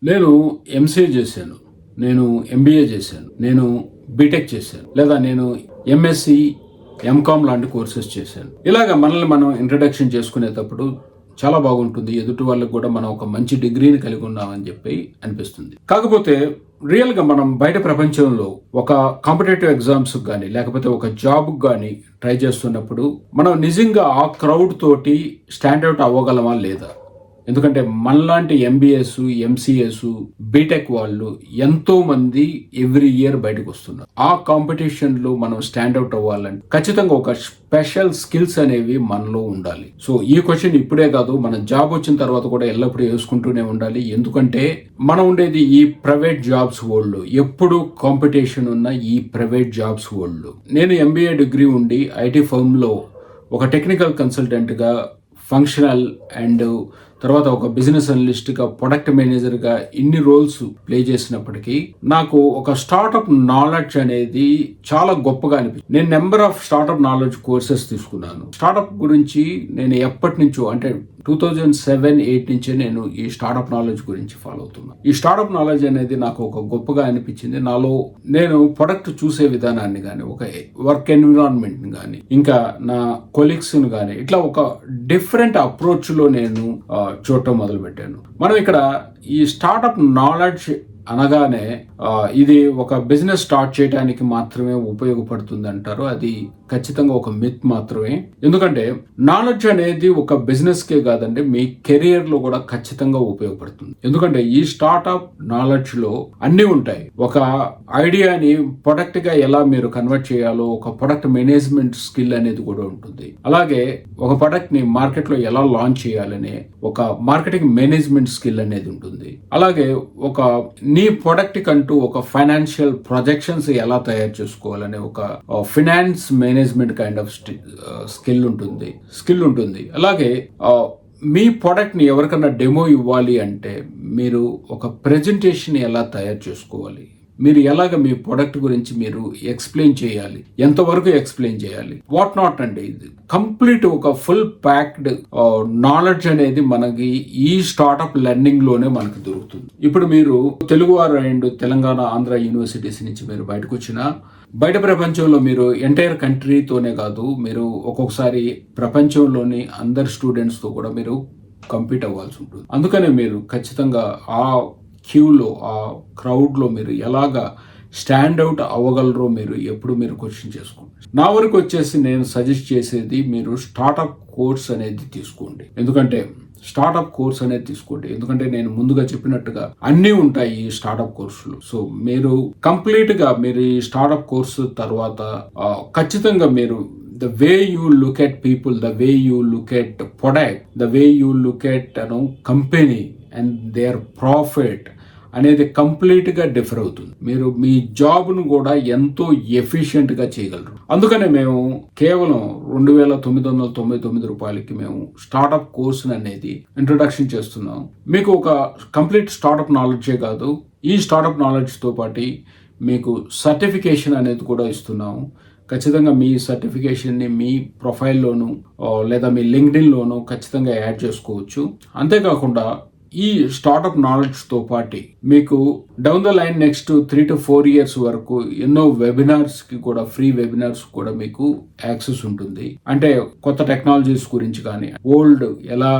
నేను ఎంసీఏ చేశాను, నేను ఎంబీఏ చేశాను, నేను బీటెక్ చేశాను, లేదా నేను ఎంఎస్సి ఎంకామ్ లాంటి కోర్సెస్ చేశాను. ఇలాగ మనల్ని మనం ఇంట్రడక్షన్ చేసుకునేటప్పుడు చాలా బాగుంటుంది. ఎదుటి వాళ్ళకి కూడా మనం ఒక మంచి డిగ్రీని కలిగి ఉన్నామని చెప్పి అనిపిస్తుంది. కాకపోతే రియల్గా మనం బయట ప్రపంచంలో ఒక కాంపిటేటివ్ ఎగ్జామ్స్ కానీ లేకపోతే ఒక జాబ్ కానీ ట్రై చేస్తున్నప్పుడు మనం నిజంగా ఆ క్రౌడ్ తోటి స్టాండౌట్ అవ్వగలమా లేదా? ఎందుకంటే మనలాంటి ఎంబీఎస్, ఎంసీఎస్, బీటెక్ వాళ్ళు ఎంతో మంది ఎవ్రీ ఇయర్ బయటకు వస్తున్నారు. ఆ కాంపిటీషన్ లో మనం స్టాండ్అవుట్ అవ్వాలంటే ఖచ్చితంగా ఒక స్పెషల్ స్కిల్స్ అనేవి మనలో ఉండాలి. సో ఈ క్వశ్చన్ ఇప్పుడే కాదు, మన జాబ్ వచ్చిన తర్వాత కూడా ఎల్లప్పుడూ వేసుకుంటూనే ఉండాలి. ఎందుకంటే మనం ఉండేది ఈ ప్రైవేట్ జాబ్స్ వరల్డ్, ఎప్పుడు కాంపిటీషన్ ఉన్న ఈ ప్రైవేట్ జాబ్స్ వరల్డ్. నేను ఎంబీఏ డిగ్రీ ఉండి ఐటీ ఫర్మ్ లో ఒక టెక్నికల్ కన్సల్టెంట్ గా, ఫంక్షనల్ అండ్ తర్వాత ఒక బిజినెస్ అనలిస్ట్ గా, ప్రొడక్ట్ మేనేజర్ గా ఇన్ని రోల్స్ ప్లే చేసినప్పటికీ నాకు ఒక స్టార్ట్అప్ నాలెడ్జ్ అనేది చాలా గొప్పగా అనిపించింది. నేను number of startup knowledge courses తీసుకున్నాను. స్టార్ట్అప్ గురించి నేను ఎప్పటి నుంచో, అంటే 2007-8 నుంచే నేను ఈ స్టార్ట్అప్ నాలెడ్జ్ గురించి ఫాలో అవుతున్నాను. ఈ స్టార్ట్అప్ నాలెడ్జ్ అనేది నాకు ఒక గొప్పగా అనిపించింది. నాలో నేను ప్రొడక్ట్ చూసే విధానాన్ని కానీ, ఒక వర్క్ ఎన్విరాన్మెంట్ కానీ, ఇంకా నా కొలీగ్స్ కానీ, ఇట్లా ఒక డిఫరెంట్ అప్రోచ్ లో నేను చూడటం మొదలు పెట్టాను. మనం ఇక్కడ ఈ స్టార్ట్అప్ నాలెడ్జ్ అనగానే ఇది ఒక బిజినెస్ స్టార్ట్ చేయడానికి మాత్రమే ఉపయోగపడుతుంది అంటారు. అది ఖచ్చితంగా ఒక మిత్ మాత్రమే. ఎందుకంటే నాలెడ్జ్ అనేది ఒక బిజినెస్ కే కాదండి, మీ కెరియర్ లో కూడా ఖచ్చితంగా ఉపయోగపడుతుంది. ఎందుకంటే ఈ స్టార్ట్అప్ నాలెడ్జ్ లో అన్ని ఉంటాయి. ఒక ఐడియాని ప్రొడక్ట్ గా ఎలా మీరు కన్వర్ట్ చేయాలో ఒక ప్రొడక్ట్ మేనేజ్మెంట్ స్కిల్ అనేది కూడా ఉంటుంది. అలాగే ఒక ప్రొడక్ట్ ని మార్కెట్ లో ఎలా లాంచ్ చేయాలనే ఒక మార్కెటింగ్ మేనేజ్మెంట్ స్కిల్ అనేది ఉంటుంది. అలాగే ఒక నీ ప్రొడక్ట్ కంటూ ఒక ఫైనాన్షియల్ ప్రొజెక్షన్స్ ఎలా తయారు చేసుకోవాలనే ఒక finance management kind of skill ఉంటుంది. అలాగే మీ ప్రొడక్ట్ ని ఎవరికన్నా డెమో ఇవ్వాలి అంటే మీరు ఒక ప్రెజెంటేషన్ ఎలా తయారు చేసుకోవాలి, మీరు ఎలాగ మీ ప్రొడక్ట్ గురించి మీరు ఎక్స్ప్లెయిన్ చేయాలి, ఎంతవరకు ఎక్స్ప్లెయిన్ చేయాలి, వాట్ నాట్ అండి. ఇది కంప్లీట్ ఒక ఫుల్ ప్యాక్డ్ నాలెడ్జ్ అనేది మనకి ఈ స్టార్ట్అప్ లెర్నింగ్ లోనే మనకు దొరుకుతుంది. ఇప్పుడు మీరు తెలుగువారు అండ్ తెలంగాణ, ఆంధ్ర యూనివర్సిటీస్ నుంచి మీరు బయటకు వచ్చినా, బయట ప్రపంచంలో మీరు ఎంటైర్ కంట్రీతోనే కాదు, మీరు ఒక్కొక్కసారి ప్రపంచంలోని అందరి స్టూడెంట్స్ తో కూడా మీరు కంపీట్ అవ్వాల్సి ఉంటుంది. అందుకనే మీరు ఖచ్చితంగా ఆ క్యూలో, ఆ క్రౌడ్లో మీరు ఎలాగా స్టాండ్అవుట్ అవ్వగలరో మీరు క్వశ్చన్ చేసుకోండి. నా వరకు వచ్చేసి నేను సజెస్ట్ చేసేది మీరు స్టార్ట్అప్ కోర్స్ అనేది తీసుకోండి. ఎందుకంటే నేను ముందుగా చెప్పినట్టుగా అన్నీ ఉంటాయి ఈ స్టార్ట్అప్ కోర్సులు. సో మీరు కంప్లీట్ గా మీరు ఈ స్టార్ట్అప్ కోర్సు తర్వాత ఖచ్చితంగా మీరు the way you look at people, the way you look at product, the way you look at company and their profit అనేది కంప్లీట్ గా డిఫర్ అవుతుంది. మీరు మీ జాబ్ ను కూడా ఎంతో ఎఫిషియెంట్ గా చేయగలరు. అందుకనే మేము కేవలం 2,999 రూపాయలకి మేము స్టార్ట్అప్ కోర్సు అనేది ఇంట్రొడక్షన్ చేస్తున్నాం. మీకు ఒక కంప్లీట్ స్టార్ట్అప్ నాలెడ్జే కాదు, ఈ స్టార్ట్అప్ నాలెడ్జ్ తో పాటు మీకు సర్టిఫికేషన్ అనేది కూడా ఇస్తున్నాము. ఖచ్చితంగా మీ సర్టిఫికేషన్ని మీ ప్రొఫైల్లోను లేదా మీ లింక్డ్ఇన్ లోను ఖచ్చితంగా యాడ్ చేసుకోవచ్చు. అంతేకాకుండా ఈ స్టార్ట్అప్ నాలెడ్జ్ తో పాటు మీకు down the line next 3 to 4 years వరకు ఎన్నో వెబినార్స్ కి కూడా, ఫ్రీ వెబినార్స్ కూడా మీకు యాక్సెస్ ఉంటుంది. అంటే కొత్త టెక్నాలజీస్ గురించి కానీ, ఓల్డ్ ఎలా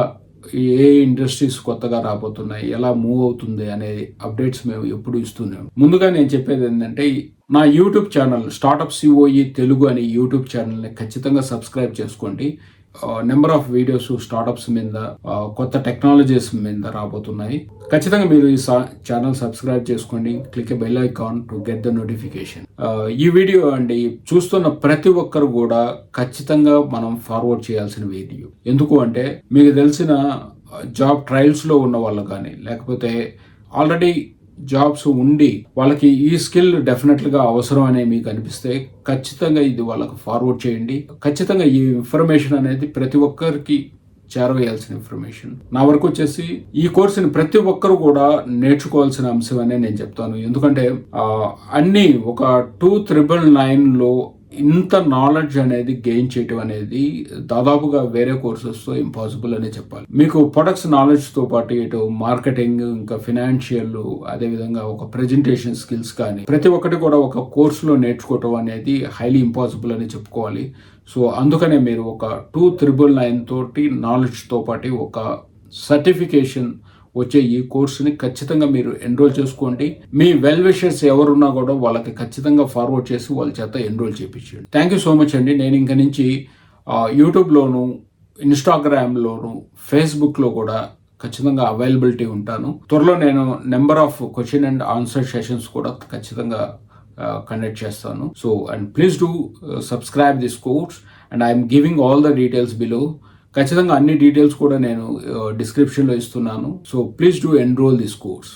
ఏ ఇండస్ట్రీస్ కొత్తగా రాబోతున్నాయి, ఎలా మూవ్ అవుతుంది అనే అప్డేట్స్ మేము ఎప్పుడు ఇస్తున్నాం. ముందుగా నేను చెప్పేది ఏంటంటే, నా YouTube channel startup COE Telugu అనే యూట్యూబ్ ఛానల్ని ఖచ్చితంగా సబ్స్క్రైబ్ చేసుకోండి. నెంబర్ ఆఫ్ వీడియోస్ స్టార్ట్అప్స్ మీద, కొత్త టెక్నాలజీస్ మీద రాబోతున్నాయి. ఖచ్చితంగా మీరు ఈ ఛానల్ సబ్స్క్రైబ్ చేసుకోండి. Click bell icon to get the notification. ఈ వీడియో అండి చూస్తున్న ప్రతి ఒక్కరు కూడా ఖచ్చితంగా మనం ఫార్వర్డ్ చేయాల్సిన వీడియో. ఎందుకు అంటే మీకు తెలిసిన జాబ్ ట్రయల్స్ లో ఉన్న వాళ్ళు కానీ, లేకపోతే ఆల్రెడీ జాబ్స్ ఉండి వాళ్ళకి ఈ స్కిల్ డెఫినెట్ గా అవసరం అనే మీకు అనిపిస్తే ఖచ్చితంగా ఇది వాళ్ళకి ఫార్వర్డ్ చేయండి. ఖచ్చితంగా ఈ ఇన్ఫర్మేషన్ అనేది ప్రతి ఒక్కరికి చేరవేయాల్సిన ఇన్ఫర్మేషన్. నా వరకు వచ్చేసి ఈ కోర్సుని ప్రతి ఒక్కరు కూడా నేర్చుకోవాల్సిన అంశం అనే నేను చెప్తాను. ఎందుకంటే అన్ని ఒక 2,999 లో ఇంత నాలెడ్జ్ అనేది గెయిన్ చేయటం అనేది దాదాపుగా వేరే కోర్సెస్తో ఇంపాసిబుల్ అనే చెప్పాలి. మీకు ప్రొడక్ట్స్ నాలెడ్జ్తో పాటు ఇటు మార్కెటింగ్, ఇంకా ఫినాన్షియల్, అదేవిధంగా ఒక ప్రెజెంటేషన్ స్కిల్స్ కానీ ప్రతి ఒక్కటి కూడా ఒక కోర్సులో నేర్చుకోవటం అనేది హైలీ ఇంపాసిబుల్ అని చెప్పుకోవాలి. సో అందుకనే మీరు ఒక 2,999 తోటి నాలెడ్జ్తో పాటు ఒక సర్టిఫికేషన్ వచ్చే ఈ కోర్సుని ఖచ్చితంగా మీరు ఎన్రోల్ చేసుకోండి. మీ వెల్ విషర్స్ ఎవరున్నా కూడా వాళ్ళకి ఖచ్చితంగా ఫార్వర్డ్ చేసి వాళ్ళ చేత ఎన్రోల్ చేయించండి. థ్యాంక్ యూ సో మచ్ అండి. నేను ఇంక నుంచి యూట్యూబ్లోను, ఇన్స్టాగ్రామ్లోను, ఫేస్బుక్లో కూడా ఖచ్చితంగా అవైలబిలిటీ ఉంటాను. త్వరలో నేను number of question and answer sessions కూడా ఖచ్చితంగా కండక్ట్ చేస్తాను. So and please do subscribe this course and I'm giving all the details below. ఖచ్చితంగా అన్ని డీటెయిల్స్ కూడా నేను డిస్క్రిప్షన్లో ఇస్తున్నాను. So please do enrol this course.